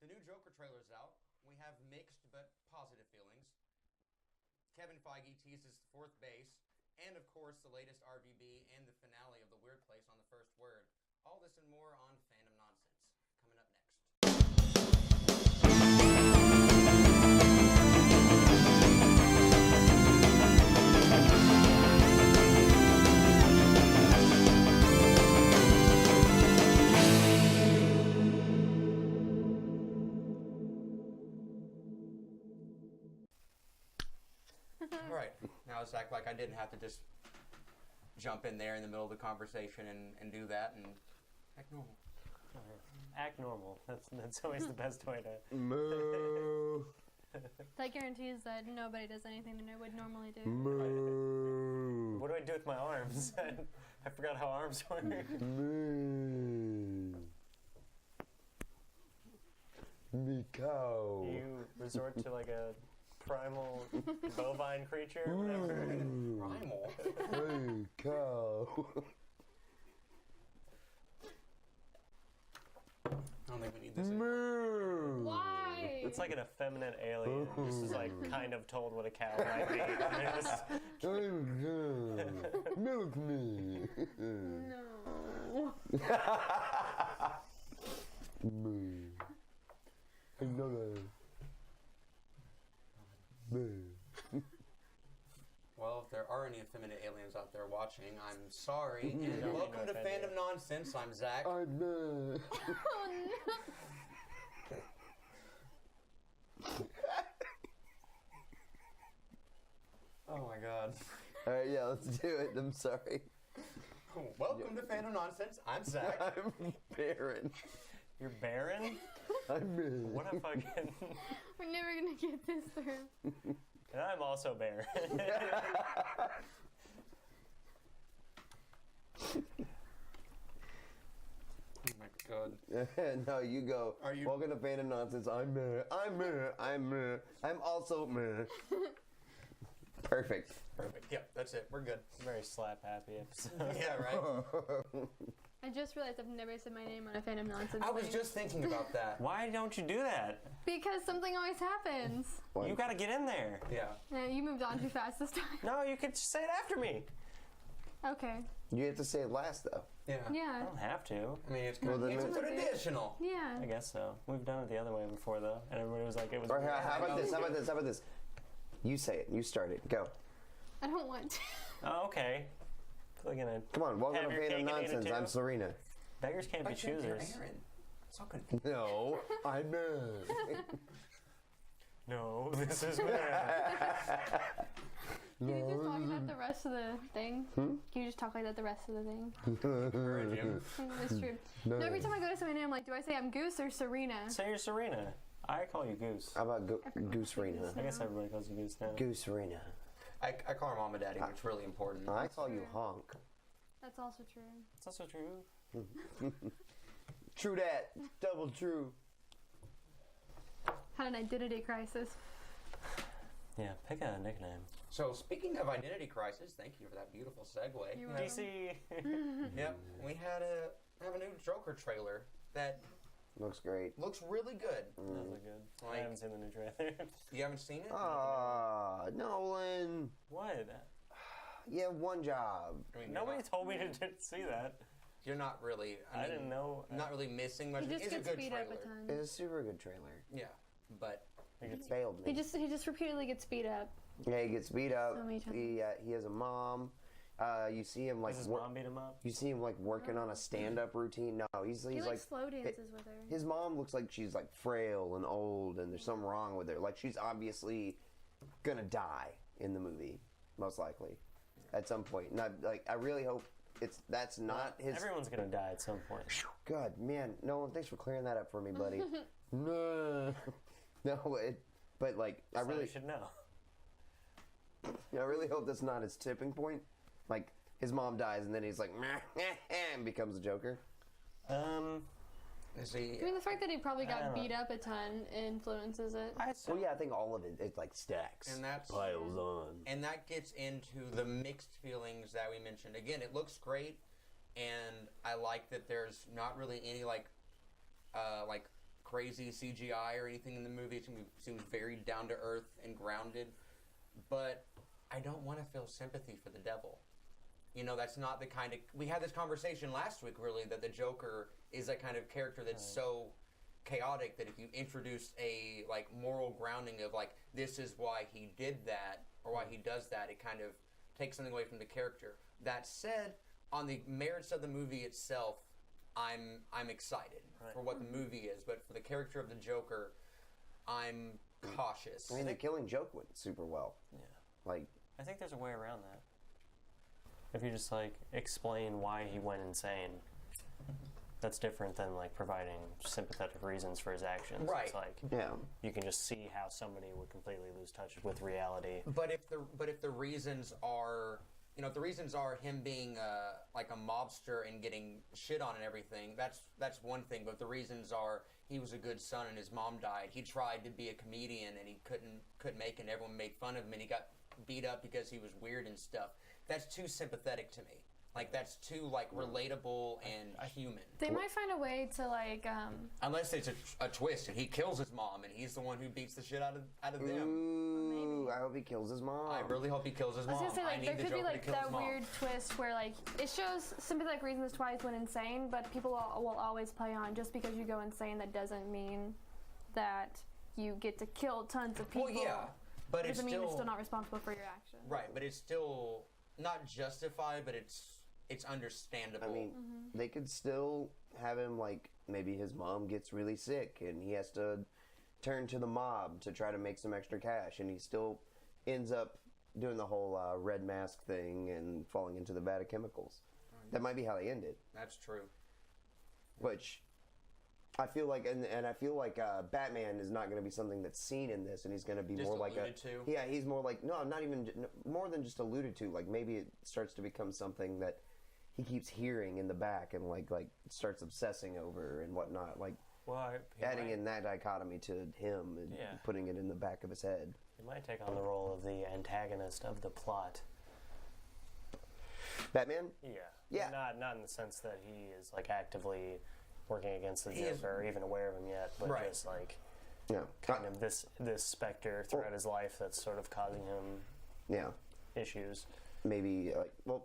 The new Joker trailer's out. We have mixed but positive feelings. Kevin Feige teases fourth base, and of course the latest RVB and the finale of The Weird Place on the first word. All this and more on Fandom Nonsense. Coming up next. All right, now let's act like I didn't have to just jump in there in the middle of the conversation and do that and act normal. Act normal. That's always the best way to. Moo. That guarantees that nobody does anything that I would normally do. Moo. What do I do with my arms? I forgot how arms work. Moo. Meow. You resort to like a primal bovine creature or whatever. Primal? Hey, cow. I don't think we need this. Moo. Why? It's like an effeminate alien. This is like kind of told what a cow might be. Milk me. No. Moo. Another. Moo. Well, if there are any effeminate aliens out there watching, I'm sorry. And Don't welcome to be offended. Fandom Nonsense. I'm Zach. I'm Oh no. Oh my god. Alright, yeah, let's do it. I'm sorry. Welcome to Fandom Nonsense. I'm Zach. I'm Baron. You're barren? I'm Baron. What a fucking. We're never gonna get this through. And I'm also barren. Oh my god. No, you go. Are you- Welcome to Fandom Nonsense. I'm Meh. I'm Meh. I'm Meh. I'm also Meh. Perfect. Perfect. Yep, that's it. We're good. Very slap happy episode. Yeah, right? I just realized I've never said my name on a Fandom Nonsense I was thing. just thinking about that. Why don't you do that? Because something always happens. You gotta get in there. Yeah. Yeah, you moved on too fast this time. No, you could say it after me. Okay. You have to say it last, though. Yeah. I Yeah. don't have to. I mean, it's Well, kind then of traditional. I Yeah. guess so. We've done it the other way before, though. And everybody was like, it was. Or how I about know. this? How about this? How about this? You say it. You start it. Go. I don't want to. Oh, okay. We're gonna. Come on. Welcome Have to your cake Fandom and eat it Nonsense. too. I'm Serena. Beggars can't be But you're choosers. Aaron. So confusing. No, I'm Meh. No, this is bad. Can you just talk like that the rest of the thing? Can you just talk like that the rest of the thing? Encourage him. That's true. No, every time I go to say my name, I'm like, do I say I'm Goose or Serena? Say you're Serena. I call you Goose. How about Goose Rena? I guess everybody calls you Goose now. Goose Rena. I call her Mama Daddy, which is really important. I call you Honk. That's also true. It's also true. True that. Double true. Had an identity crisis. Yeah, pick a nickname. So, speaking of identity crisis, thank you for that beautiful segue. You're welcome. DC. Yep, we have a new Joker trailer that Looks great. looks really good. That look good. I Like- haven't seen the new trailer. You haven't seen it? Ah, Nolan. What? You have one job. I mean, Nobody told me to see that. You're not really. I didn't know. Not really missing much. He just It's a gets good beat trailer. up a ton. It's a super good trailer. Yeah, but It failed me. He just repeatedly gets beat up. Yeah, he gets beat up. So many times. He has a mom. You see him like Does his mom beat him up? you see him like working on a stand-up routine. No, he's He like like slow dances with her. his mom looks like she's like frail and old, and there's something wrong with her. Like she's obviously gonna die in the movie, most likely, at some point. And I really hope that's not his. Everyone's gonna die at some point. God, man, Nolan, thanks for clearing that up for me, buddy. No, but like I So really you should know. I really hope that's not his tipping point. Like his mom dies and then he's like and becomes a Joker. is he? I mean, the fact that he probably I got don't beat up a ton influences it. Well, yeah, I think all of it like stacks, And that's piles on. And that gets into the mixed feelings that we mentioned. Again, it looks great, and I like that there's not really any like crazy CGI or anything in the movie. It seems very down to earth and grounded. But I don't want to feel sympathy for the devil. You know, that's not the kind of... We had this conversation last week, really, that the Joker is a kind of character that's so chaotic that if you introduced a, like, moral grounding of, like, this is why he did that, or why he does that, it kind of takes something away from the character. That said, on the merits of the movie itself, I'm excited for what the movie is, but for the character of the Joker, I'm cautious. I mean, the Killing Joke went super well. Yeah. Like, I think there's a way around that. If you just, like, explain why he went insane, that's different than, like, providing sympathetic reasons for his actions. Right. It's like, you can just see how somebody would completely lose touch with reality. But if the reasons are... You know, if the reasons are him being like a mobster and getting shit on and everything, that's one thing. But if the reasons are he was a good son and his mom died, he tried to be a comedian and he couldn't make it, and everyone made fun of him, and he got beat up because he was weird and stuff. That's too sympathetic to me. Like, that's too, like, relatable and human. They might find a way to, like, Unless it's a twist and he kills his mom and he's the one who beats the shit out of them. Ooh, I hope he kills his mom. I really hope he kills his mom. I was gonna say, like, I there need the could be, Joker to like, kill that his mom. weird twist where, like, it shows sympathetic reasons why he went insane, but people will always play on just because you go insane, that doesn't mean that you get to kill tons of people. Well, yeah, but it it's doesn't mean still... you're still not responsible for your actions. Right, but it's still not justified, but it's understandable. I mean, they could still have him, like, maybe his mom gets really sick and he has to turn to the mob to try to make some extra cash, and he still ends up doing the whole red mask thing and falling into the vat of chemicals. That might be how they end it. That's true. Which I feel like, and I feel like Batman is not going to be something that's seen in this, and he's going to be Just more like alluded to? Yeah, he's more like, no, I'm not even, more than just alluded to. Like, maybe it starts to become something that he keeps hearing in the back and like starts obsessing over and whatnot. Like, adding in that dichotomy to him and putting it in the back of his head. He might take on the role of the antagonist of the plot. Batman? Yeah. Not in the sense that he is, like, actively working against the Joker or even aware of him yet, but just, like, kind of this specter throughout his life that's sort of causing him issues. Maybe, like, well,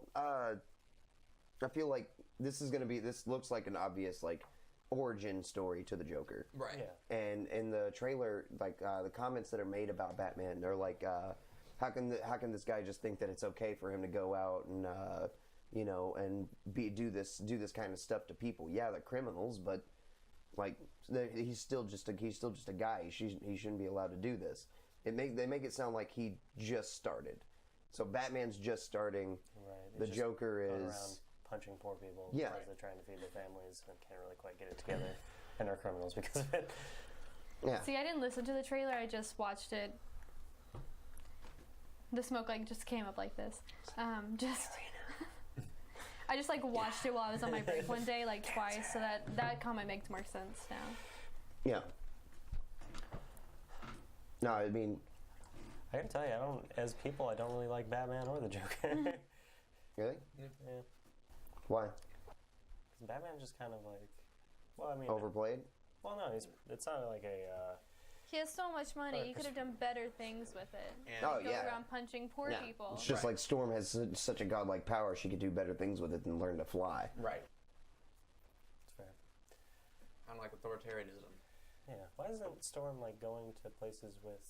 I feel like this looks like an obvious, like, origin story to the Joker. Right. Yeah. And in the trailer, like, the comments that are made about Batman, they're like, how can this guy just think that it's okay for him to go out and, you know, and do this kind of stuff to people? Yeah, they're criminals, but, like, he's still just a guy. He shouldn't be allowed to do this. They make it sound like he just started. So Batman's just starting. Right. The Joker is around punching poor people Yeah. because they're trying to feed their families and can't really quite get it together and are criminals because of it. Yeah. See, I didn't listen to the trailer, I just watched it. The smoke, like, just came up like this. I just, like, watched it while I was on my break one day, like, twice, so that comment makes more sense now. Yeah. No, I mean, I gotta tell you, as people, I don't really like Batman or the Joker. really? Yeah. Why? 'Cause Batman just kind of like, well, I mean, Overplayed? well, no, it's not like a. He has so much money, he could have done better things with it. And Oh, Go yeah. around punching poor Yeah. people. It's just like Storm has such a godlike power, she could do better things with it than learn to fly. Right. It's fair. Kind of like authoritarianism. Yeah. Why isn't Storm like going to places with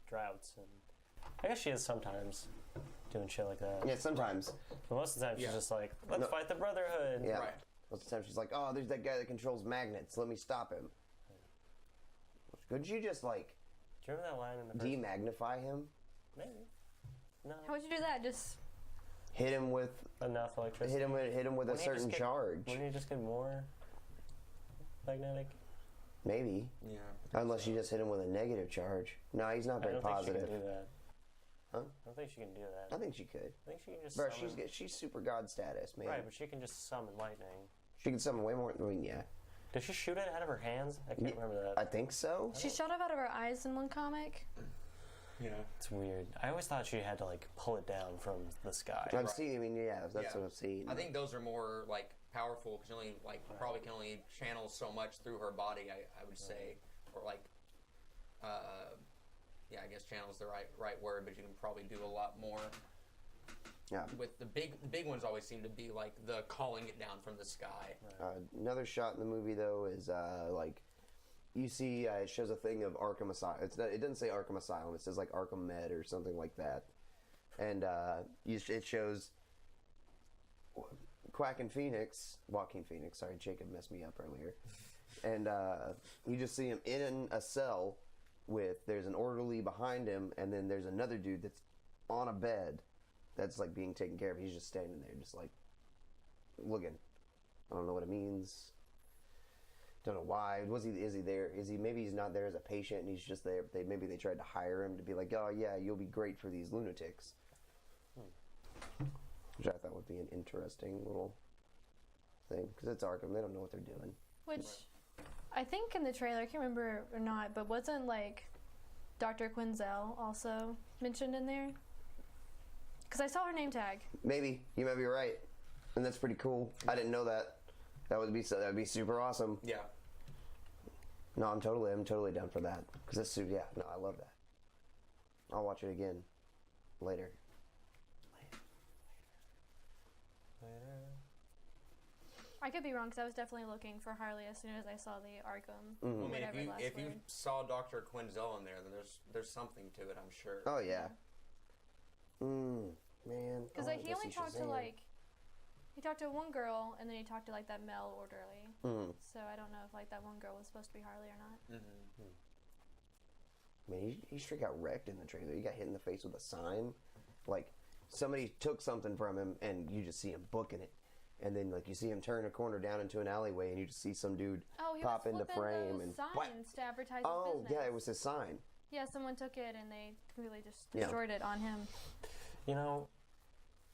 droughts and? I guess she is sometimes doing shit like that. Yeah, sometimes. But most of the time she's just like, let's fight the Brotherhood. Yeah. Right. Most of the time she's like, oh, there's that guy that controls magnets. Let me stop him. Couldn't you just, like, Do you remember that line in the first? demagnify him? Maybe. No. How would you do that? Just Hit him with Enough electricity. hit him with a Wouldn't you certain just get- charge. Wouldn't you just get more magnetic? Maybe. Yeah. Unless you just hit him with a negative charge. No, he's not I very don't positive. think she can do that. Huh? I don't think she can do that. I think she could. I think she can just Bro, summon. she's super god status, man. Right, but she can just summon lightning. She can summon way more. I mean, yeah. Did she shoot it out of her hands? I can't remember that. I think so. she shot it out of her eyes in one comic. Yeah. It's weird. I always thought she had to like pull it down from the sky. I've seen. I mean, yeah, that's what I've seen. I think those are more like powerful because only probably can only channel so much through her body. I would say, or I guess channel is the right word, but you can probably do a lot more. Yeah. With the big ones always seem to be like the calling it down from the sky. Another shot in the movie though is you see it shows a thing of Arkham Asylum. It doesn't say Arkham Asylum. It says like Arkham Med or something like that. And it shows Joaquin Phoenix. Sorry, Jacob messed me up earlier. And you just see him in a cell there's an orderly behind him, and then there's another dude that's on a bed that's like being taken care of. He's just standing there, just like looking. I don't know what it means. Don't know why. Is he there? Maybe he's not there as a patient and he's just there. Maybe they tried to hire him to be like, oh yeah, you'll be great for these lunatics. Which I thought would be an interesting little thing, because it's Arkham. They don't know what they're doing. Which I think in the trailer, I can't remember or not, but wasn't like Dr. Quinzel also mentioned in there? Because I saw her name tag. Maybe you might be right, and that's pretty cool. I didn't know that. That'd be super awesome. Yeah. No, I'm totally down for that. Because it's I love that. I'll watch it again later. I could be wrong, because I was definitely looking for Harley as soon as I saw the Arkham. Mm-hmm. I mean, if you saw Dr. Quinzel in there, then there's something to it, I'm sure. Oh yeah. Man. Because he only talked to he talked to one girl, and then he talked to like that male orderly. So I don't know if like that one girl was supposed to be Harley or not. Man, he straight got wrecked in the trailer. He got hit in the face with a sign. Like somebody took something from him, and you just see him booking it. And then, like, you see him turn a corner down into an alleyway, and you just see some dude pop into frame and signs to advertise his oh business. yeah, it was his sign. Yeah, someone took it and they completely just destroyed it on him. You know,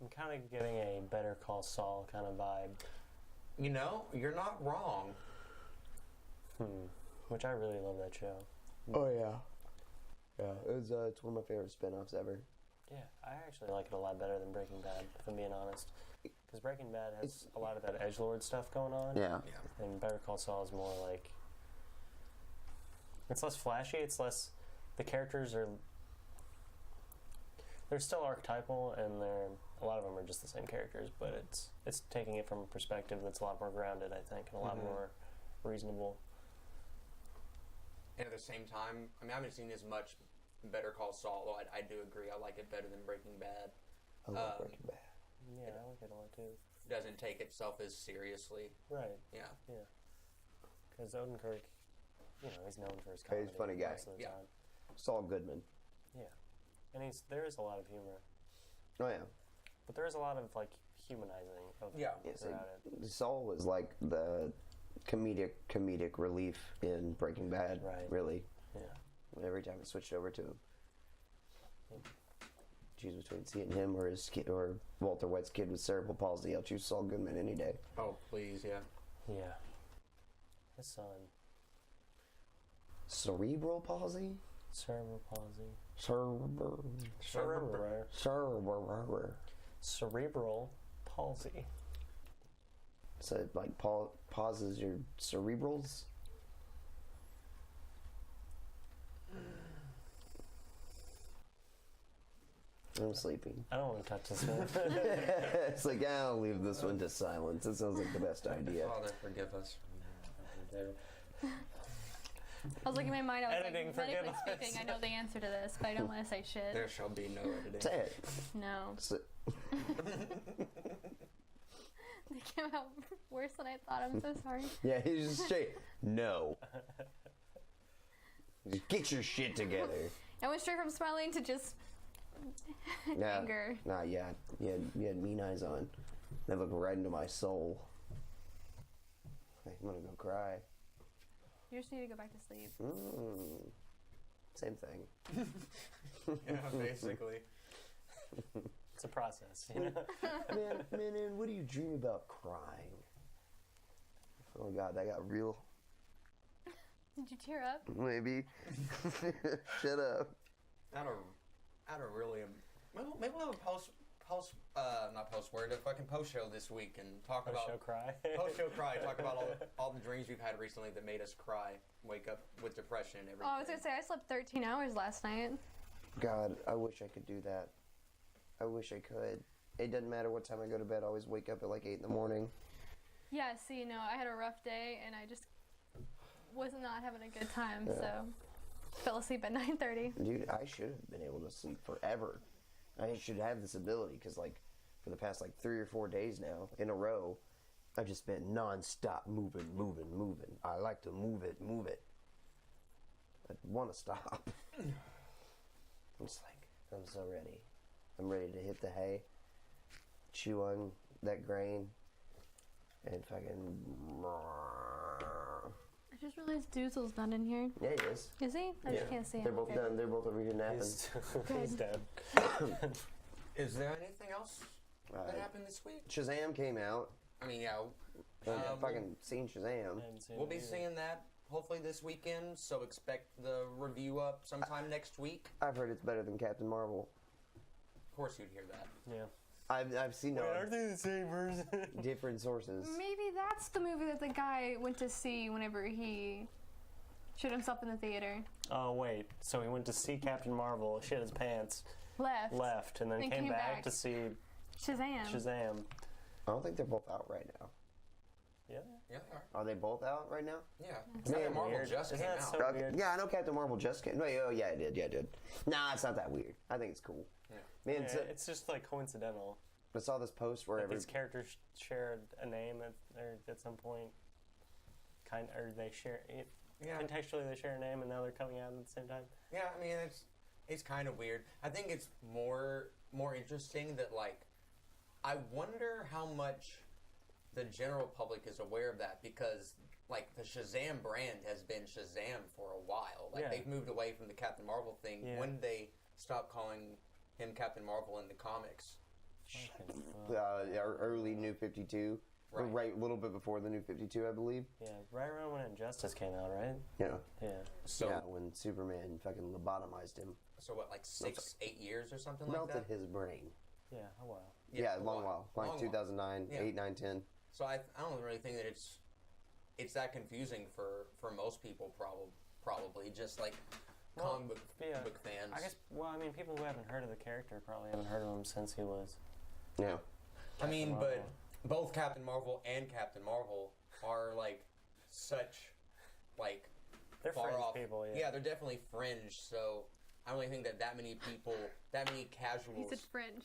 I'm kind of getting a Better Call Saul kind of vibe. You know, you're not wrong. Which I really love that show. Oh yeah, it's one of my favorite spin-offs ever. Yeah, I actually like it a lot better than Breaking Bad, if I'm being honest. Because Breaking Bad has a lot of that edgelord stuff going on. Yeah. And Better Call Saul is more like... It's less flashy, it's less... The characters are... They're still archetypal, and a lot of them are just the same characters, but it's taking it from a perspective that's a lot more grounded, I think, and a lot more reasonable. And at the same time, I mean, I haven't seen as much Better Call Saul, though I do agree I like it better than Breaking Bad. I love Breaking Bad. Yeah, I like it a lot too. Doesn't take itself as seriously. Right. Yeah. Yeah. Because Odenkirk, he's known for his comedy. He's a funny guy. Most of the time. Saul Goodman. Yeah. And there is a lot of humor. Oh yeah. But there is a lot of like humanizing of throughout it. Saul was like the comedic relief in Breaking Bad. Right. Really. Yeah. Every time it switched over to him. Choose between seeing him or his kid, or Walter White's kid with cerebral palsy. I'll choose Saul Goodman any day. Oh, please, yeah. Yeah. His son. Cerebral palsy? Cerebral palsy. Cerebral palsy. So it like pauses your cerebrals? I'm sleeping. I don't want to touch this one. It's like, I'll leave this one to silence. It sounds like the best idea. Father, forgive us. I was looking in my mind, I was Editing, like, forgive medically us. speaking, I know the answer to this, but I don't want to say shit. There shall be no editing. Say it. No. They came out worse than I thought. I'm so sorry. Yeah, he's just straight. No. Just get your shit together. I went straight from smiling to just anger. Nah, yeah. You had mean eyes on. They look right into my soul. I'm gonna go cry. You just need to go back to sleep. Same thing. Yeah, basically. It's a process, you know? Man, what do you dream about crying? Oh God, that got real. Did you tear up? Maybe. Shut up. Out of really, maybe we'll have a not post-word, a fucking post-show this week and talk about... Post-show cry. Post-show cry. Talk about all the dreams we've had recently that made us cry, wake up with depression and everything. Oh, I was going to say, I slept 13 hours last night. God, I wish I could do that. I wish I could. It doesn't matter what time I go to bed. I always wake up at like 8 in the morning. Yeah, see, no, I had a rough day, and I just was not having a good time, so fell asleep at 9:30. Dude, I should have been able to sleep forever. I should have this ability, because like for the past like 3 or 4 days now in a row, I've just been non-stop moving. I like to move it. I want to stop. I'm just like, I'm so ready. I'm ready to hit the hay, chew on that grain, and fucking... I just realized Doozle's not in here. Yeah, he is. Is he? I just can't see him. They're both done. They're both over here napping. He's dead. Is there anything else that happened this week? Shazam came out. I mean, yeah. I've fucking seen Shazam. We'll be seeing that hopefully this weekend, so expect the review up sometime next week. I've heard it's better than Captain Marvel. Of course you'd hear that. Yeah. I've seen Are they the same person? different sources. Maybe that's the movie that the guy went to see whenever he shit himself in the theater. Oh, wait. So he went to see Captain Marvel, shit his pants, left, and then came back to see Shazam. I don't think they're both out right now. Yeah? Yeah, they are. Are they both out right now? Yeah. Captain Marvel just Isn't came that out. so weird? Yeah, I know Captain Marvel just came. No, oh, yeah, it did. Yeah, it did. Nah, it's not that weird. I think it's cool. Yeah. Man, Yeah, it's just like coincidental. I saw this post where Like these characters shared a name at some point. Or they share it. Yeah. Contextually, they share a name, and now they're coming out at the same time. Yeah, I mean, it's kind of weird. I think it's more interesting that, like, I wonder how much the general public is aware of that, because, like, the Shazam brand has been Shazam for a while. Like, they've moved away from the Captain Marvel thing. Yeah. When did they stop calling him Captain Marvel in the comics? early New 52. Right, a little bit before the New 52, I believe. Yeah, right around when Injustice came out, right? Yeah. Yeah. So, yeah, when Superman fucking lobotomized him. So what, like 8 years or something Melted like that? his brain. Yeah, a while. Yeah, a long while. Like 2009, Yeah. 8, 9, 10. So I don't really think that it's that confusing for most people, probably just like comic book fans. I guess. Well, I mean, people who haven't heard of the character probably haven't heard of him since he was. Yeah. I mean, but both Captain Marvel and Captain Marvel are like such like They're far fringe off people. Yeah, they're definitely fringe. So I don't really think that many people, that many casuals. He said French.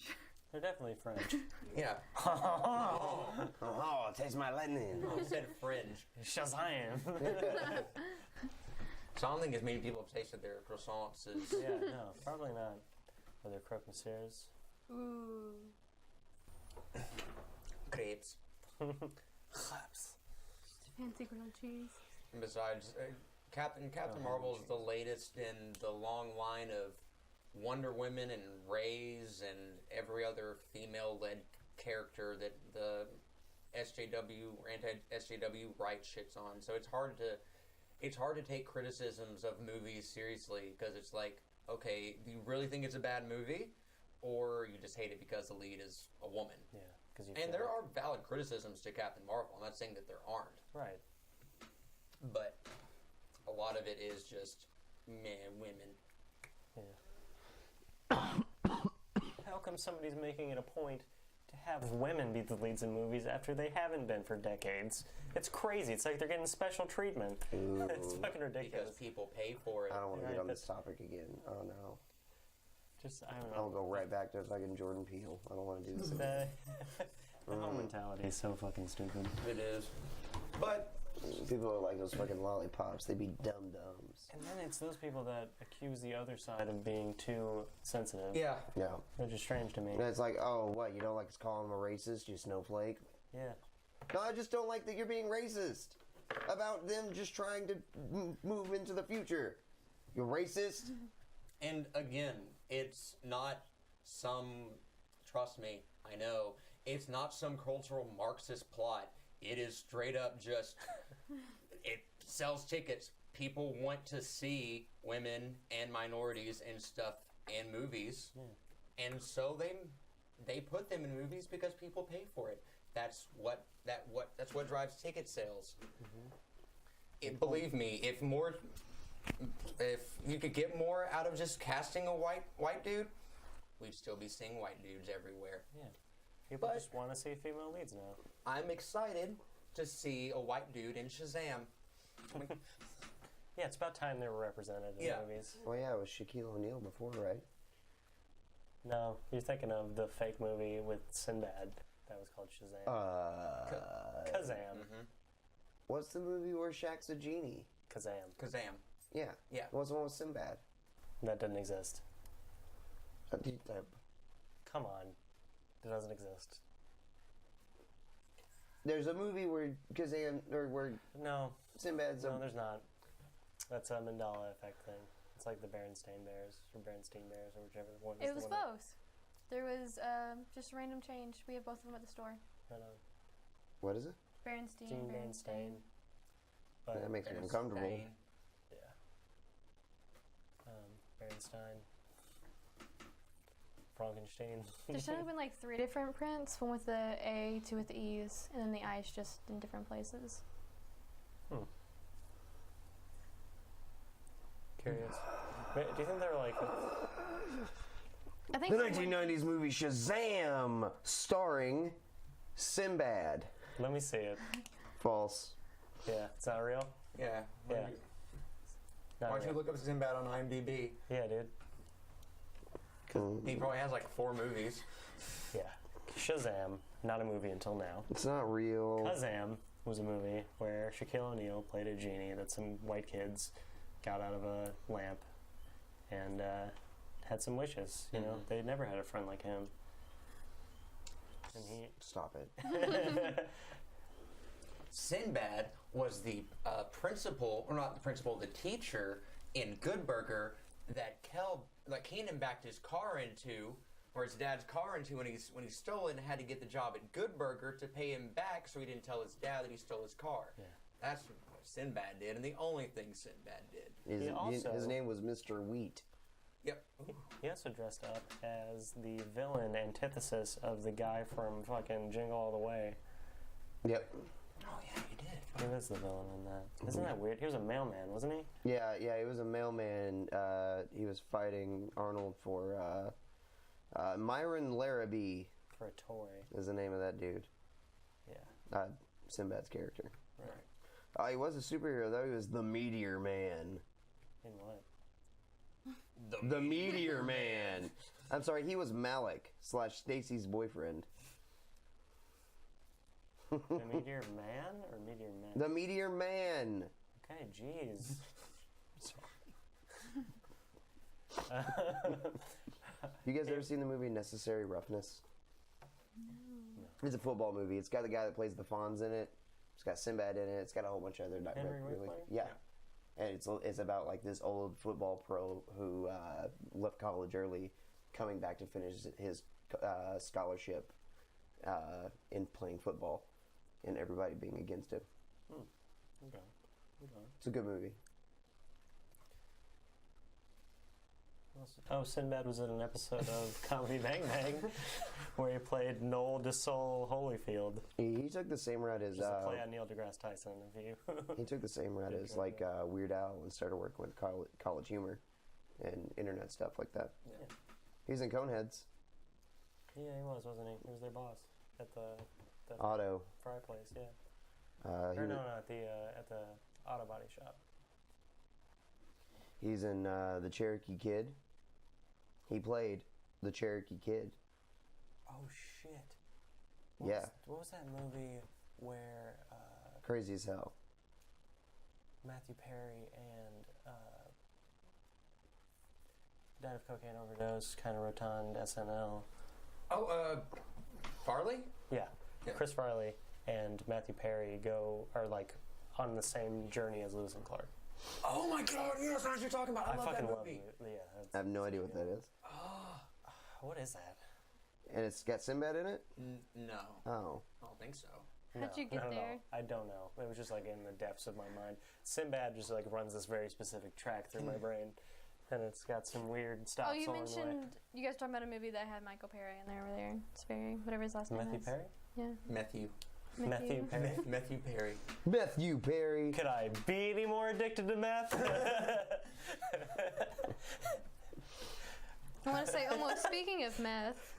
They're definitely fringe. Yeah. Oh, taste my lightning. I said fringe. Shazam! So I don't think as many people have tasted their croissants as. Yeah, no, probably not. Or their croque monsieurs. Ooh. Crepes. Fancy grilled cheese. And besides, Captain Marvel is the latest in the long line of Wonder Women and Rays and every other female-led character that the SJW or anti-SJW right shits on. So it's hard to take criticisms of movies seriously, because it's like, okay, do you really think it's a bad movie, or you just hate it because the lead is a woman? Yeah, and there are valid criticisms to Captain Marvel. I'm not saying that there aren't. Right. But a lot of it is just women. Yeah. How come somebody's making it a point to have women be the leads in movies after they haven't been for decades? It's crazy. It's like they're getting special treatment. It's fucking ridiculous. Because people pay for it. I don't want to get on this topic again. Oh no. I don't know. I'll go right back to fucking Jordan Peele. I don't want to do this again. The whole mentality is so fucking stupid. It is. But people are like those fucking lollipops. They be dum-dums. And then it's those people that accuse the other side of being too sensitive. yeah. Yeah. They're just strange to me. And it's like, oh, what, you don't like us calling him a racist, you snowflake? Yeah. No, I just don't like that you're being racist about them just trying to move into the future. You're racist? And again, it's not trust me, I know, it's not some cultural Marxist plot. It is straight up just, it sells tickets. People want to see women and minorities and stuff in movies. Yeah. And so they put them in movies because people pay for it. That's what drives ticket sales. Believe me, if you could get more out of just casting a white dude, we'd still be seeing white dudes everywhere. Yeah. People just want to see female leads now. I'm excited to see a white dude in Shazam. Yeah, it's about time they were represented in movies. Well, yeah, it was Shaquille O'Neal before, right? No, you're thinking of the fake movie with Sinbad that was called Shazam. Kazam. What's the movie where Shaq's a genie? Kazam. Yeah. Yeah. What's the one with Sinbad? That didn't exist. Come on. It doesn't exist. There's a movie where Kazam, or where No. Sinbad's No, there's not. That's a Mandela effect thing. It's like the Berenstain Bears, or whichever one. It was both. There was just a random change. We have both of them at the store. Right on. What is it? Berenstain. But That makes me uncomfortable. yeah. Berenstain. Frankenstein. There should have been like 3 different prints, one with the A, 2 with the E's, and then the I's just in different places. Curious. Wait, do you think they're like... I think The 1990s movie Shazam, starring Sinbad. Let me see it. False. Yeah, it's not real? Yeah. Yeah. Not Why don't you real. look up Sinbad on IMDb? Yeah, dude. He probably has like 4 movies. Yeah. Shazam, not a movie until now. It's not real. Kazam was a movie where Shaquille O'Neal played a genie that some white kids got out of a lamp and had some wishes. You know, they never had a friend like him. And he... Stop it. Sinbad was the principal, or not the principal, the teacher in Good Burger that Keenan backed his car into, or his dad's car into when he stole it, and had to get the job at Good Burger to pay him back so he didn't tell his dad that he stole his car. Yeah. That's what Sinbad did, and the only thing Sinbad did. His name was Mr. Wheat. Yep. He also dressed up as the villain antithesis of the guy from fucking Jingle All the Way. Yep. Oh yeah, he did. He was the villain in that. Isn't that weird? He was a mailman, wasn't he? Yeah, he was a mailman. He was fighting Arnold for Myron Larrabee For a toy. is the name of that dude. Yeah. Sinbad's character. Right. He was a superhero though. He was the Meteor Man. In what? The Meteor Man. I'm sorry, he was Malik / Stacy's boyfriend. The Meteor Man or Meteor Man? The Meteor Man. Okay, jeez. You guys ever seen the movie Necessary Roughness? No. It's a football movie. It's got the guy that plays the Fonz in it. It's got Sinbad in it. It's got a whole bunch of other Henry Winkler? yeah. And it's about like this old football pro who left college early, coming back to finish his scholarship in playing football, and everybody being against him. Okay. It's a good movie. Oh, Sinbad was in an episode of Comedy Bang Bang where he played Noel DeSole Holyfield. He took the same route as Just a play on Neil deGrasse Tyson. If you he took the same route as like Weird Al and started working with college humor and internet stuff like that. Yeah. He's in Coneheads. Yeah, he was, wasn't he? He was their boss at the Otto. fry place. Yeah. He Or was- no, at the auto body shop. He's in The Cherokee Kid. He played the Cherokee Kid. Oh shit. Yeah. What was that movie where Crazy as hell. Matthew Perry and died of cocaine overdose, kind of rotund SNL? Oh, Farley? Yeah. Yeah. Chris Farley and Matthew Perry are like on the same journey as Lewis and Clark. Oh my God! Yes, I know what you're talking about. I love fucking that love movie. it. Yeah. I have no idea what that is. What is that? And it's got Sinbad in it? No, Oh. I don't think so. How'd you get no, there? I don't know. It was just like in the depths of my mind. Sinbad just like runs this very specific track through my brain. And it's got some weird stops Oh, you along the way. mentioned you guys talking about a movie that had Michael Perry in there earlier. It's very whatever his last name Matthew is. Perry? Yeah. Matthew. Matthew Perry. Matthew Perry. Matthew Perry. Could I be any more addicted to meth? I want to say almost. Speaking of meth.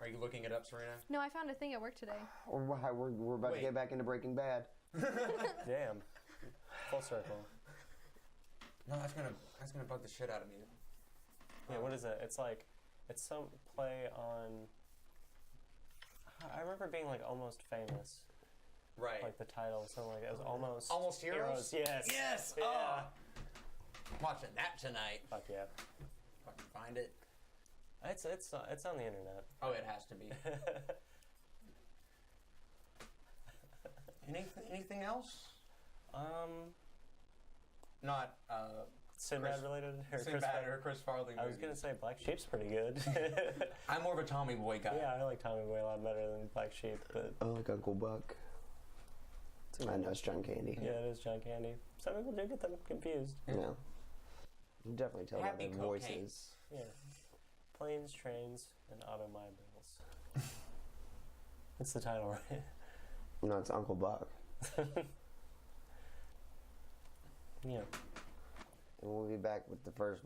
Are you looking it up, Serena? No, I found a thing at work today. We're about to get back into Breaking Bad. Damn. Full circle. No, that's gonna bug the shit out of me. Yeah, what is it? It's like, it's some play on, I remember being like Almost Famous. Right. Like the title, something like that. It was Almost Heroes? Yes. Yes. Yeah. Oh. Watching that tonight. Fuck yeah. If I can find it. It's on the internet. Oh, it has to be. Anything else? Not Sinbad related? Sinbad or Chris Farley. I was gonna say Black Sheep's pretty good. I'm more of a Tommy Boy guy. Yeah, I like Tommy Boy a lot better than Black Sheep, but I like Uncle Buck. I know it's John Candy. yeah, it is John Candy. Some people do get them confused. Yeah. You can definitely tell by Happy their cocaine. voices. Yeah. Planes, trains, and automobiles. That's the title, right? No, it's Uncle Buck. Yeah. And we'll be back with the first.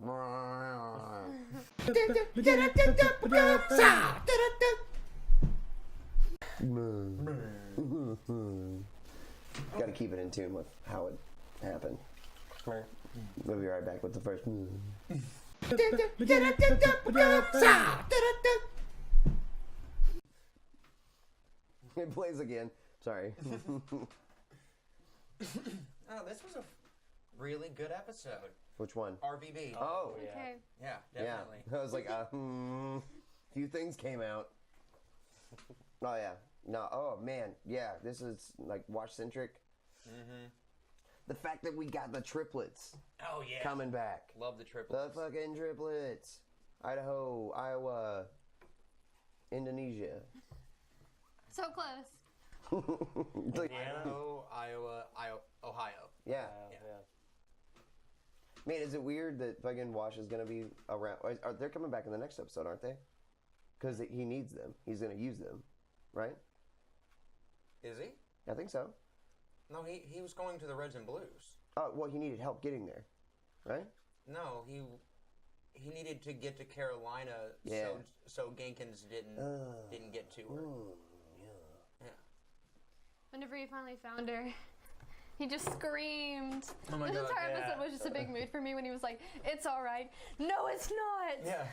Gotta keep it in tune with how it happened. We'll be right back with the first. It plays again. Sorry. Oh, this was a really good episode. Which one? RVB. Oh, yeah. Okay. Yeah, definitely. Yeah. I was like, few things came out. Oh yeah. No. Oh man. Yeah. This is like watch centric. Mm-hmm. The fact that we got the triplets Oh yeah. coming back. Love the triplets. The fucking triplets. Idaho, Iowa, Indonesia. So close. Like, Idaho, Iowa, Ohio. yeah. Yeah. Man, is it weird that fucking Wash is gonna be around? They're coming back in the next episode, aren't they? Because he needs them. He's gonna use them, right? Is he? I think so. No, he was going to the Reds and Blues. Oh, well, he needed help getting there, right? No, he needed to get to Carolina, Yeah. so Gankins didn't get to her. Yeah. Whenever he finally found her, he just screamed. Oh my This God, entire yeah. episode was just a big mood for me when he was like, "It's all right." No, it's not. Yeah.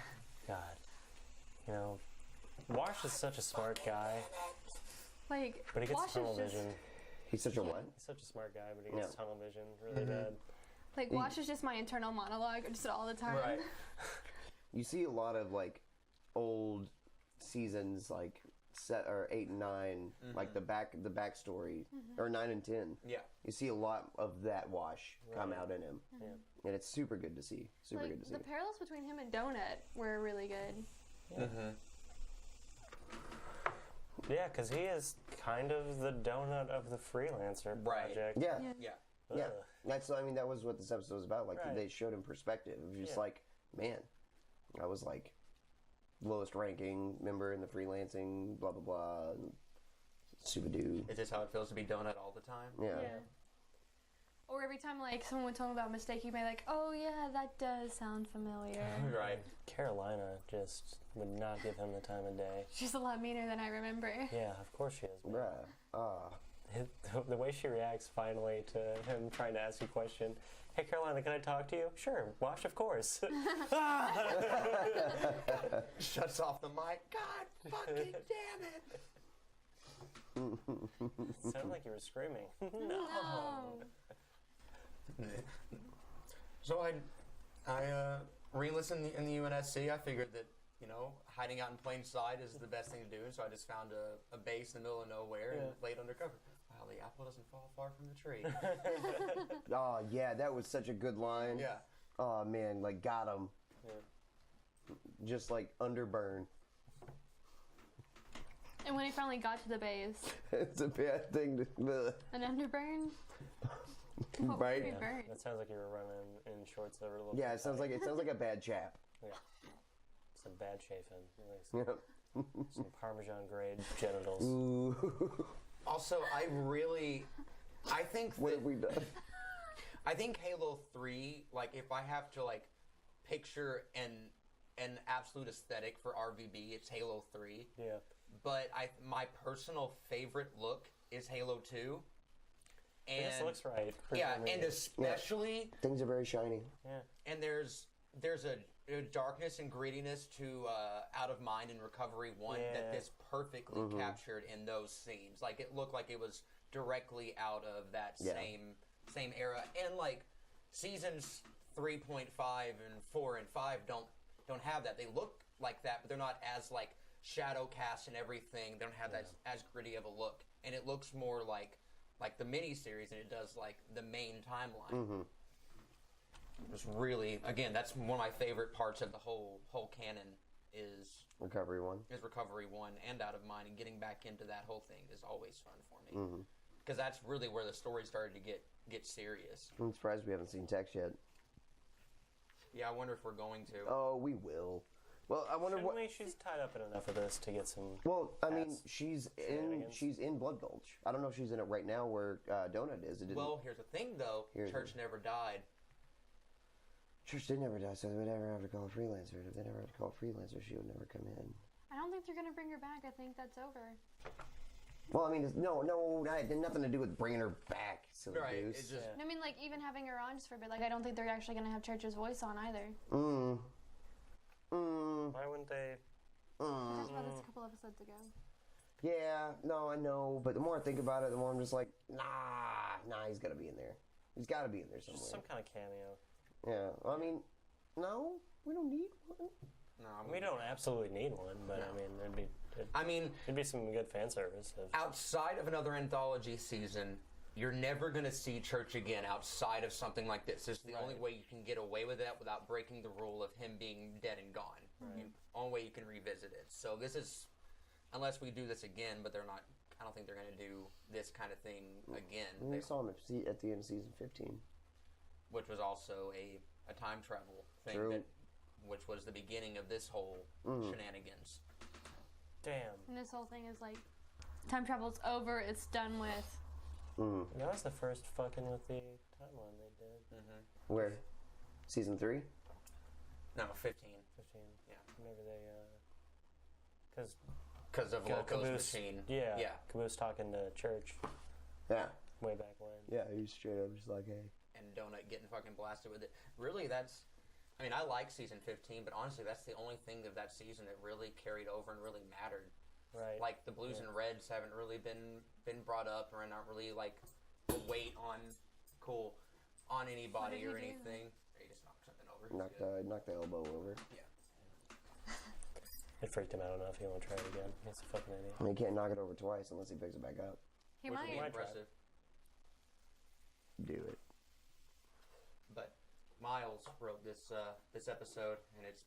God. You know, Wash is such a smart guy, Like, but he gets Wash tunnel is just vision. He's such a what? He's such a smart guy, but he gets Yeah. tunnel vision really bad. like Wash is just my internal monologue, just all the time. Right. You see a lot of like old seasons, like 8 and 9, like the backstory, or 9 and 10. Yeah. You see a lot of that Wash come out in him, Yeah. and it's super good to see. Super Like good to see. the parallels between him and Donut were really good. Mm-hmm. Yeah, because he is kind of the donut of the freelancer Right. project. Yeah, Yeah. yeah. Ugh. That's that was what this episode was about. Like Right. they showed him perspective. It was just Yeah. like, man, I was like lowest ranking member in the freelancing, blah blah blah, and super dude. Is this how it feels to be donut all the time? Yeah. Or every time like someone would tell him about a mistake, he'd be like, "Oh yeah, that does sound familiar." Right. Carolina just would not give him the time of day. She's a lot meaner than I remember. Yeah, of course she is. man. Bruh. The way she reacts finally to him trying to ask a question. Hey, Carolina, can I talk to you? Sure, Wash, of course. Shuts off the mic. God fucking damn it. Sounded like you were screaming. No. So I re-listened in the UNSC. I figured that, hiding out in plain sight is the best thing to do. So I just found a base in the middle of nowhere and laid undercover. Wow, the apple doesn't fall far from the tree. Oh yeah, that was such a good line. Yeah. Oh man, like got him. Yeah. Just like underburn. And when he finally got to the base, It's a bad thing to. an underburn. Right? Yeah, that sounds like you were running in shorts that were a little. Yeah, it sounds like a bad chap. Yeah, some bad chafing. Yeah. Some Parmesan grade genitals. Ooh. Also, I think What that, have we done? I think Halo 3, like, if I have to, like, picture an absolute aesthetic for RVB, it's Halo 3. Yeah. But my personal favorite look is Halo 2. And This looks right. yeah, and especially Things are very shiny. Yeah. and there's a darkness and grittiness to Out of Mind and Recovery 1 that this perfectly captured in those scenes. Like, it looked like it was directly out of that same era. And like seasons 3.5 and 4 and 5 don't have that. They look like that, but they're not as like shadow cast and everything. They don't have that as gritty of a look, and it looks more like the miniseries than it does like the main timeline. It was really, again, that's one of my favorite parts of the whole canon is Recovery 1. Recovery 1 and Out of Mind, and getting back into that whole thing is always fun for me. Because that's really where the story started to get serious. I'm surprised we haven't seen Tex yet. Yeah, I wonder if we're going to. Oh, we will. Well, I wonder what. She's tied up in enough of this to get some. Well, I mean, past she's shenanigans. in Blood Gulch. I don't know if she's in it right now where Donut is. It didn't. Well, here's the thing, though. Church never died. Church did never die, so they would never have to call a freelancer. And if they never have to call a freelancer, she would never come in. I don't think they're gonna bring her back. I think that's over. Well, I mean, no, it had nothing to do with bringing her back. Silly Right, goose. it's just- I mean, like even having her on just for a bit. Like I don't think they're actually gonna have Church's voice on either. Why wouldn't they? We talked about this a couple episodes ago. Yeah, no, I know, but the more I think about it, the more I'm just like, nah, he's got to be in there. He's got to be in there somewhere. Just some kind of cameo. Yeah, I mean, no, we don't need one. No, We don't absolutely need one, but I mean, it'd be some good fan service. Outside of another anthology season, you're never going to see Church again outside of something like this. This is the only way you can get away with that without breaking the rule of him being dead and gone. Only way you can revisit it. So this is, unless we do this again, but they're not, I don't think they're going to do this kind of thing again. We saw him at the end of season 15. Which was also a time travel thing, True. which was the beginning of this whole shenanigans. Damn. And this whole thing is like, time travel's over. It's done with. That was the first fucking with the timeline they did. Where? Season 3? No, 15. 15. Yeah. Whenever they, because Because of Loco's machine. Yeah. Yeah. Caboose talking to Church Yeah. way back when. Yeah, he's straight up just like, hey. And Donut getting fucking blasted with it. Really, I mean, I like season 15, but honestly, that's the only thing of that season that really carried over and really mattered. Right. Like, the blues and reds haven't really been brought up, or are not really, like, a weight on anybody or anything. He just knocked something over. Knocked the elbow over. Yeah. It freaked him out enough. He won't try it again. He's a fucking idiot. I mean, he can't knock it over twice unless he picks it back up. He Which might. would be might try impressive. Do it. But Miles wrote this episode, and it's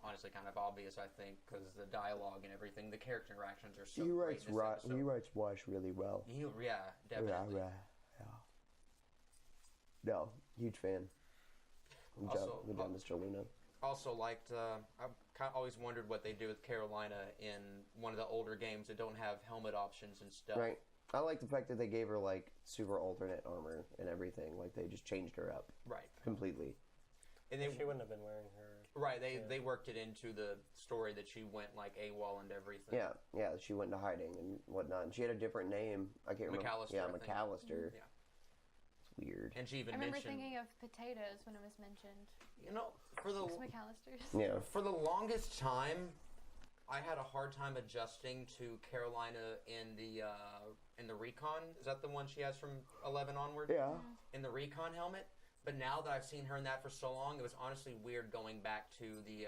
honestly kind of obvious, I think, because the dialogue and everything, the character interactions are so great in this episode. He writes Wash really well. Yeah, definitely. Yeah. No, huge fan. Good job, Mr. Luna. Also liked, I've always wondered what they do with Carolina in one of the older games that don't have helmet options and stuff. Right. I like the fact that they gave her, like, super alternate armor and everything. Like, they just changed her up. Right. Completely. And She wouldn't have been wearing her. Right, they worked it into the story that she went, like, AWOL and everything. Yeah, she went into hiding and whatnot. And she had a different name. I can't remember. McAllister, Yeah, I think. McAllister. Yeah. It's weird. And she even I remember mentioned, thinking of potatoes when it was mentioned. you know, for the It's McAllister's. Yeah. For the longest time, I had a hard time adjusting to Carolina in the Recon. Is that the one she has from 11 onward? Yeah. In the Recon helmet. But now that I've seen her in that for so long, it was honestly weird going back to the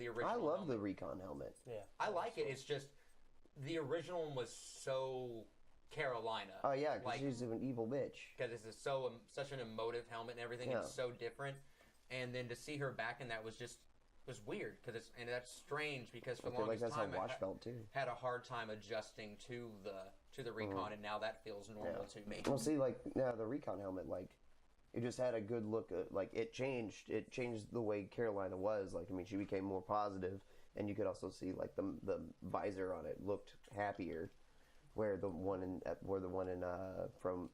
original. I love helmet. the Recon helmet. Yeah. I like it. It's just the original one was so Carolina. Oh, yeah, because Like- she's an evil bitch. because it's such an emotive helmet and everything. Yeah. It's so different. And then to see her back in that was just was weird because that's strange because for I the feel like longest that's time how Wash felt too. had a hard time adjusting to the recon, and now that feels normal to me. Well, see, like now the recon helmet, like it just had a good look. Like it changed the way Carolina was. Like I mean, she became more positive, and you could also see like the visor on it looked happier, where the one in from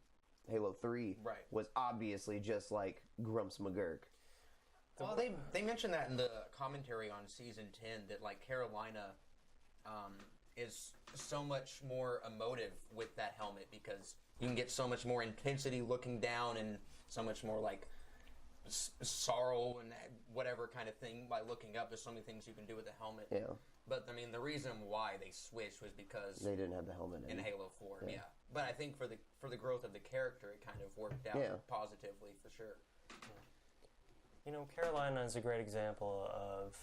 Halo 3 was obviously just like Grumps McGurk. Well, they mentioned that in the commentary on Season 10 that, like, Carolina is so much more emotive with that helmet because you can get so much more intensity looking down and so much more, like, sorrow and whatever kind of thing by looking up. There's so many things you can do with the helmet. Yeah. But, I mean, the reason why they switched was because... they didn't have the helmet in Halo 4, yeah. But I think for the growth of the character, it kind of worked out positively, for sure. You know, Carolina is a great example of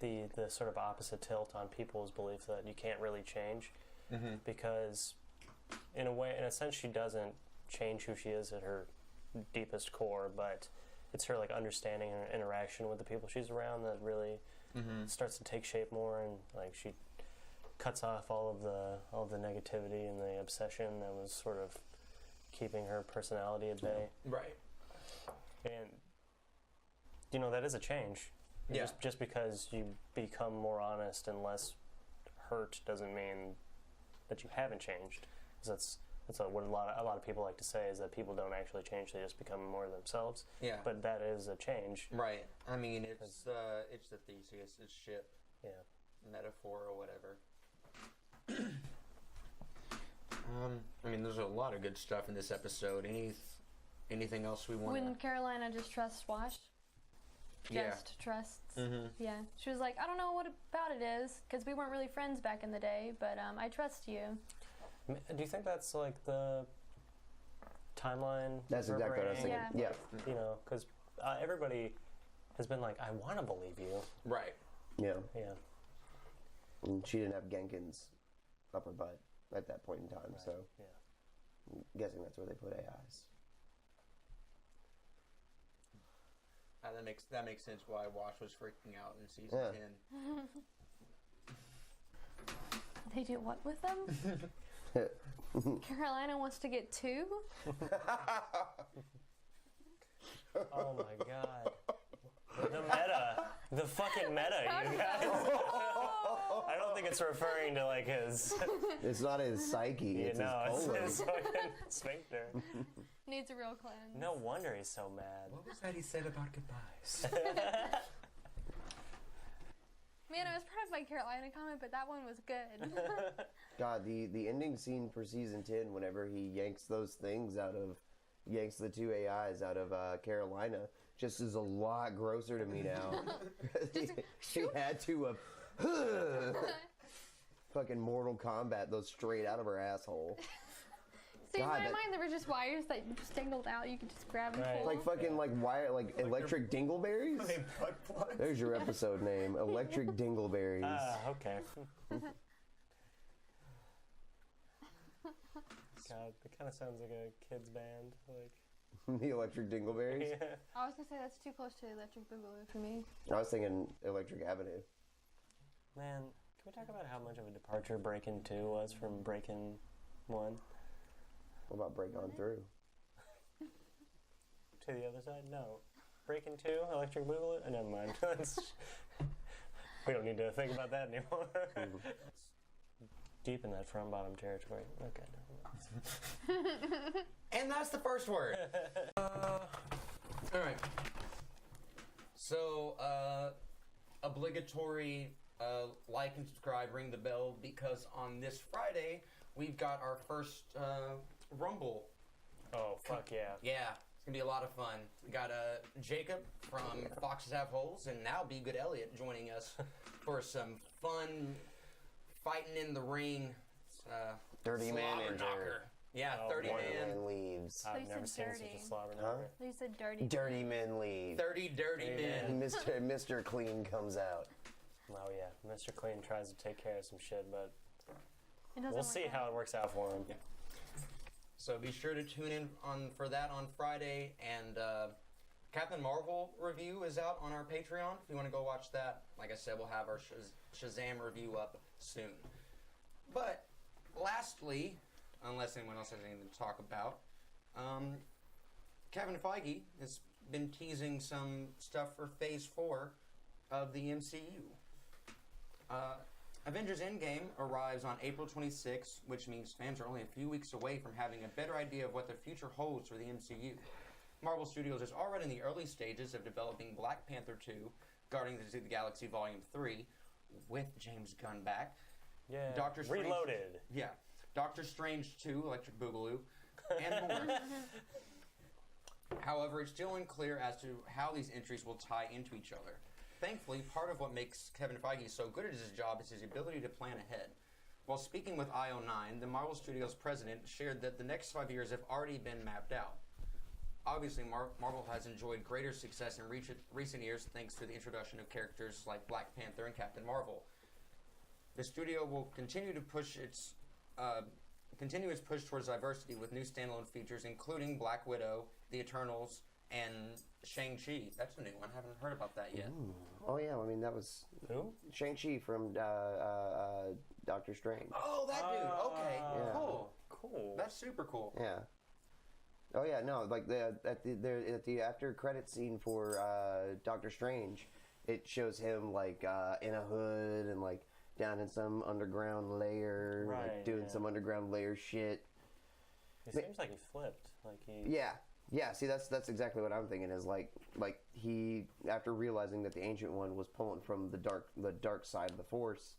the sort of opposite tilt on people's belief that you can't really change, because in a sense, she doesn't change who she is at her deepest core, but it's her like understanding and interaction with the people she's around that really starts to take shape more, and like she cuts off all of the negativity and the obsession that was sort of keeping her personality at bay. Right. And, you know, that is a change. Yeah. Just because you become more honest and less hurt doesn't mean that you haven't changed. 'Cause that's what a lot of people like to say, is that people don't actually change, they just become more themselves. Yeah. But that is a change. Right. I mean, it's the Theseus' ship. Yeah. Metaphor or whatever. I mean, there's a lot of good stuff in this episode. Anything else we want? When Carolina just trusts Wash. Just trusts. Yeah. She was like, I don't know what about it is, because we weren't really friends back in the day, but I trust you. Do you think that's like the timeline? That's exactly what I was thinking. Yeah. You know, because everybody has been like, I want to believe you. Right. Yeah. Yeah. And she didn't have Genkin's upper butt at that point in time, so I'm guessing that's where they put AIs. That makes sense why Wash was freaking out in season 10. They do what with them? Carolina wants to get 2? Oh my god. The meta. The fucking meta, you guys. I don't think it's referring to like his... It's not his psyche, it's his colon. It's his fucking sphincter. Needs a real cleanse. No wonder he's so mad. What was that he said about goodbyes? Man, it was part of my Carolina comment, but that one was good. God, the ending scene for season 10, whenever he yanks the 2 AIs out of Carolina, just is a lot grosser to me now. She had to fucking Mortal Kombat those straight out of her asshole. See, in my mind, there were just wires that just dangled out. You could just grab and pull. Like fucking wire, like electric dingleberries. There's your episode name, Electric Dingleberries. Okay. God, it kind of sounds like a kid's band, like. The Electric Dingleberries. Yeah. I was gonna say that's too close to Electric Boogaloo for me. I was thinking Electric Avenue. Man, can we talk about how much of a departure Breakin' 2 was from Breakin' 1? What about Break On Through? To the other side? No. Breakin' 2, Electric Boogaloo? Never mind. We don't need to think about that anymore. Deep in that front bottom territory. Okay, never mind. And that's the first word. All right. So, obligatory like and subscribe, ring the bell, because on this Friday we've got our first Rumble. Oh, fuck yeah. Yeah, it's gonna be a lot of fun. We got Jacob from Foxes Have Holes, and now Be Good Elliot joining us for some fun fighting in the ring. 30 man slobber injury. knocker. Yeah, Oh, 30 One man. man leaves. I've They never said seen dirty. such a slobber Huh? knocker. They said dirty. Dirty men leave. 30 dirty men. Mr. Clean comes out. Oh yeah, Mr. Clean tries to take care of some shit, but It doesn't we'll work see out. how it works out for him. So be sure to tune in for that on Friday, and Captain Marvel review is out on our Patreon. If you want to go watch that, like I said, we'll have our Shazam review up soon. But lastly, unless anyone else has anything to talk about, Kevin Feige has been teasing some stuff for Phase 4 of the MCU. Avengers Endgame arrives on April 26th, which means fans are only a few weeks away from having a better idea of what the future holds for the MCU. Marvel Studios is already in the early stages of developing Black Panther 2, Guardians of the Galaxy Volume 3, with James Gunn back. Yeah, Doctor Strange, Reloaded. Yeah. Doctor Strange 2, Electric Boogaloo, and more. However, it's still unclear as to how these entries will tie into each other. Thankfully, part of what makes Kevin Feige so good at his job is his ability to plan ahead. While speaking with IO9, the Marvel Studios president shared that the next 5 years have already been mapped out. Obviously, Marvel has enjoyed greater success in recent years thanks to the introduction of characters like Black Panther and Captain Marvel. The studio will continue to push its push towards diversity with new standalone features, including Black Widow, The Eternals, and Shang-Chi. That's a new one. I haven't heard about that yet. Ooh. Oh yeah, I mean that was Who? Shang-Chi from Doctor Strange. Oh, that dude. Okay, Yeah. Cool. That's super cool. Yeah. Oh yeah, no, like at the after credit scene for Doctor Strange, it shows him like in a hood and like down in some underground layer, like doing some underground layer shit. It seems like he flipped. Like he. Yeah. See, that's exactly what I'm thinking. Is like he, after realizing that the Ancient One was pulling from the dark side of the Force,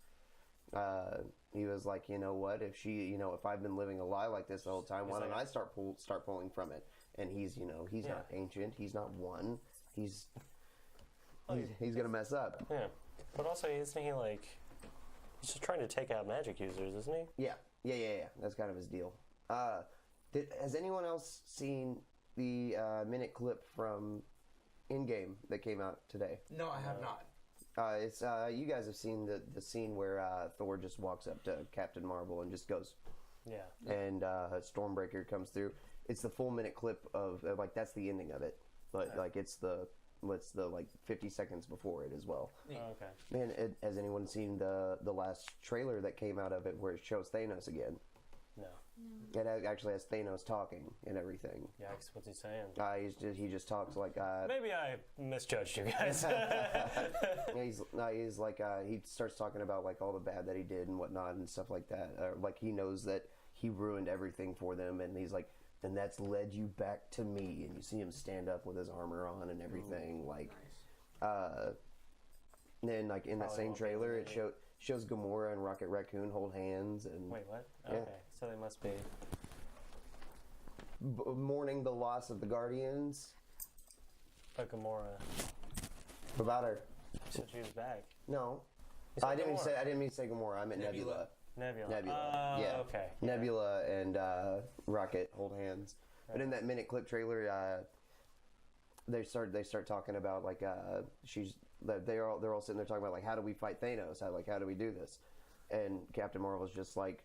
he was like, you know what? If I've been living a lie like this the whole time, why don't I start pulling from it? And he's not ancient. He's not one. He's gonna mess up. Yeah, but also isn't he like? He's just trying to take out magic users, isn't he? Yeah. That's kind of his deal. Has anyone else seen the minute clip from Endgame that came out today? No, I have not. It's you guys have seen the scene where Thor just walks up to Captain Marvel and just goes, yeah, and Stormbreaker comes through. It's the full minute clip of like that's the ending of it, but like it's the like 50 seconds before it as well. Oh, okay. Man, has anyone seen the last trailer that came out of it where it shows Thanos again? No. It actually has Thanos talking and everything. Yikes! What's he saying? He just talks like. Maybe I misjudged you guys. He's like he starts talking about like all the bad that he did and whatnot and stuff like that. Like he knows that he ruined everything for them, and he's like, and that's led you back to me. And you see him stand up with his armor on and everything. Ooh, like, nice. Then like in that same trailer, it shows Gamora and Rocket Raccoon hold hands and. Wait, what? Yeah. Okay, so they must be mourning the loss of the Guardians. But Gamora. What about her? So she was back. No, You said I didn't Gamora. mean to say Gamora. I meant Nebula. Nebula. Yeah. Okay. Nebula and Rocket hold hands. Right. But in that minute clip trailer, they start talking about like they're all sitting there talking about like how do we fight Thanos? How do we do this? And Captain Marvel's just like,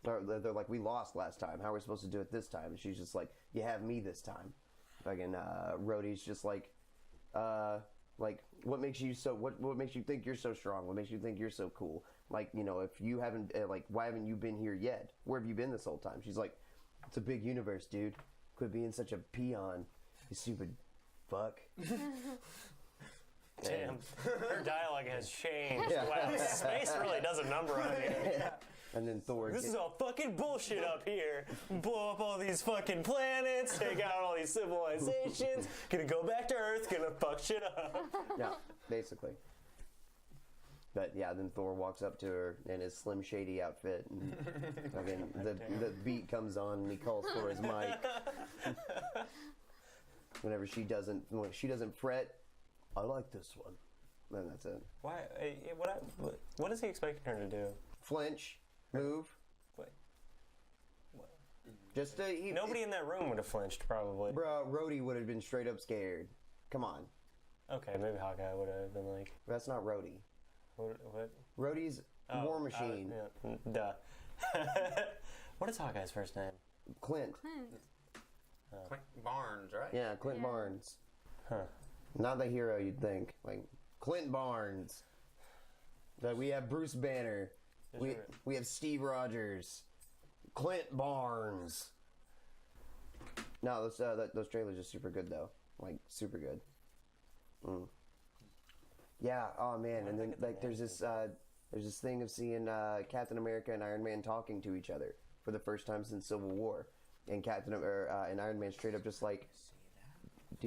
they're like, we lost last time. How are we supposed to do it this time? And she's just like, you have me this time. Fucking Rhodey's just like what makes you so what makes you think you're so strong? What makes you think you're so cool? Like, if you haven't why haven't you been here yet? Where have you been this whole time? She's like, it's a big universe, dude. Quit being such a peon, you stupid fuck. Damn, her dialogue has changed. Yeah. Wow, space really does a number on you. Yeah. And then Thor. This is all fucking bullshit up here. Blow up all these fucking planets, take out all these civilizations, gonna go back to Earth, gonna fuck shit up. Yeah, basically. But yeah, then Thor walks up to her in his Slim Shady outfit, and fucking the beat comes on, and he calls for his mic. Whenever she doesn't fret, I like this one. And that's it. Why? What is he expecting her to do? Flinch, move. Wait. What? Just Nobody in that room would have flinched, probably. Bro, Rhodey would have been straight up scared. Come on. Okay, maybe Hawkeye would have been like. That's not Rhodey. What? Rhodey's War Machine. Yeah, duh. What is Hawkeye's first name? Clint. Clint Barnes, right? Yeah, Clint Barnes. Not the hero you'd think. Like Clint Barnes. That we have Bruce Banner. We have Steve Rogers. Clint Barnes. No, those trailers are super good though. Like super good. Yeah. Oh man. And then like there's this thing of seeing Captain America and Iron Man talking to each other for the first time since Civil War, and and Iron Man straight up just like,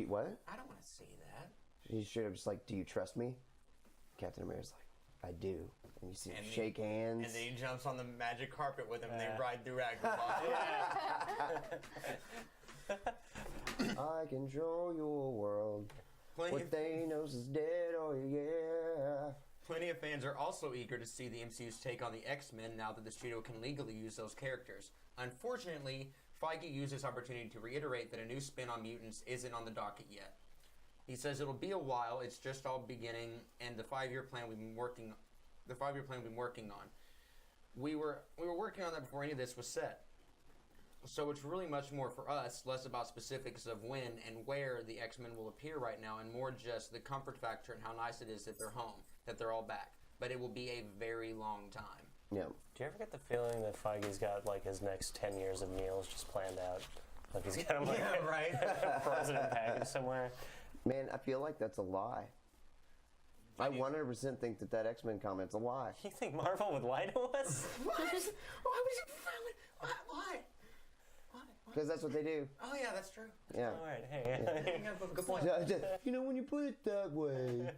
what? I don't want to see that. He's straight up just like, do you trust me? Captain America's like, I do. And you see him shake hands. And then he jumps on the magic carpet with him and they ride through Agrabah. I control your world. What Thanos is dead, oh yeah. Plenty of fans are also eager to see the MCU's take on the X-Men now that the studio can legally use those characters. Unfortunately, Feige used this opportunity to reiterate that a new spin on mutants isn't on the docket yet. He says it'll be a while, it's just all beginning, and the 5-year plan we've been working on. We were working on that before any of this was set. So it's really much more for us, less about specifics of when and where the X-Men will appear right now, and more just the comfort factor and how nice it is that they're home, that they're all back. But it will be a very long time. Yeah. Do you ever get the feeling that Feige's got like his next 10 years of meals just planned out? Like he's got them like frozen in a package somewhere? Man, I feel like that's a lie. I 100% think that X-Men comment's a lie. You think Marvel would lie to us? What? Why was he Why? Because that's what they do. Oh yeah, that's true. Yeah. All right, hey. Yeah, good point. You know, when you put it that way.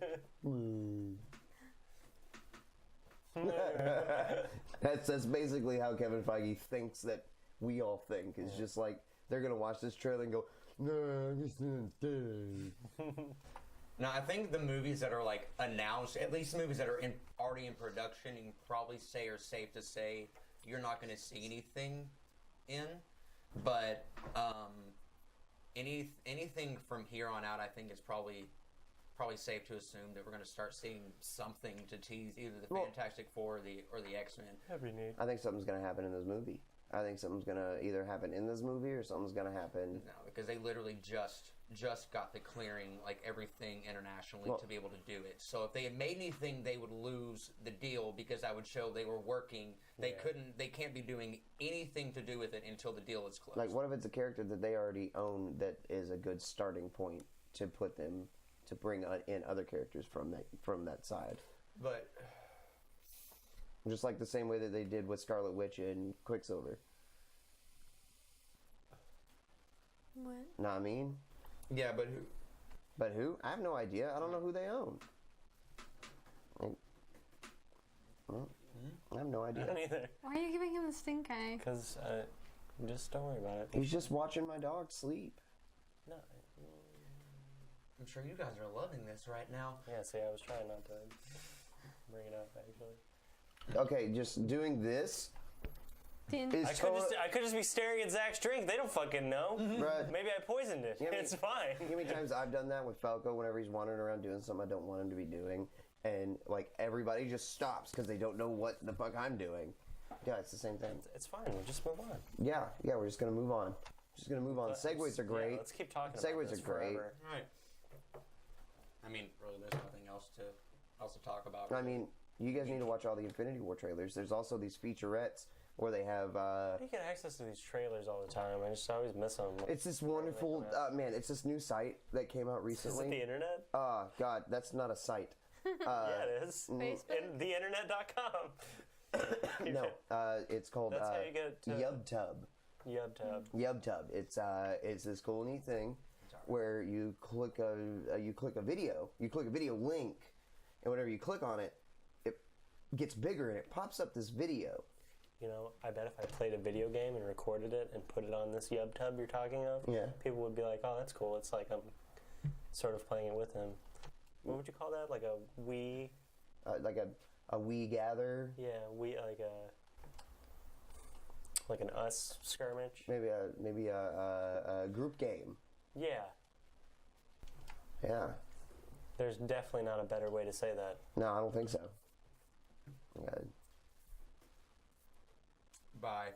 That's basically how Kevin Feige thinks that we all think. It's just like, they're going to watch this trailer and go, no, this isn't. No, I think the movies that are like announced, at least movies that are already in production, you can probably say are safe to say you're not going to see anything in. But anything from here on out, I think is probably safe to assume that we're going to start seeing something to tease either the Fantastic Four or the X-Men. That'd be neat. I think something's going to happen in this movie. I think something's going to either happen in this movie or something's going to happen. No, because they literally just got the clearing, like everything internationally, to be able to do it. So if they had made anything, they would lose the deal because that would show they were working. They can't be doing anything to do with it until the deal is closed. Like, what if it's a character that they already own that is a good starting point to put them, to bring in other characters from that side? But just like the same way that they did with Scarlet Witch and Quicksilver. What? Know what I mean? Yeah, but who? But who? I have no idea. I don't know who they own. I have no idea. I don't either. Why are you giving him the stink eye? Because just don't worry about it. He's just watching my dog sleep. No. I'm sure you guys are loving this right now. Yeah, see, I was trying not to bring it up, actually. Okay, just doing this. I could just be staring at Zach's drink. They don't fucking know. Right. Maybe I poisoned it. It's fine. How many times I've done that with Falco whenever he's wandering around doing something I don't want him to be doing, and like everybody just stops because they don't know what the fuck I'm doing. Yeah, it's the same thing. It's fine. We'll just move on. Yeah, we're just gonna move on. Segues are great. Yeah, let's keep talking Segues about this are great. forever. Right. I mean, really, there's nothing else to talk about. I mean, you guys need to watch all the Infinity War trailers. There's also these featurettes where they have. You get access to these trailers all the time. I just always miss them. It's this wonderful man. It's this new site that came out recently. Is it the internet? Oh God, that's not a site. Yeah, it is. Facebook? Theinternet.com. No, it's called That's how you get YubTub. YubTub. It's this cool neat thing where you click a video link, and whenever you click on it, it gets bigger and it pops up this video. You know, I bet if I played a video game and recorded it and put it on this YubTub you're talking of, people would be like, "Oh, that's cool." It's like I'm sort of playing it with him. What would you call that? Like a Wii? Like a Wii gather? Yeah, like an us skirmish. Maybe a group game. Yeah. Yeah. There's definitely not a better way to say that. No, I don't think so. Bye.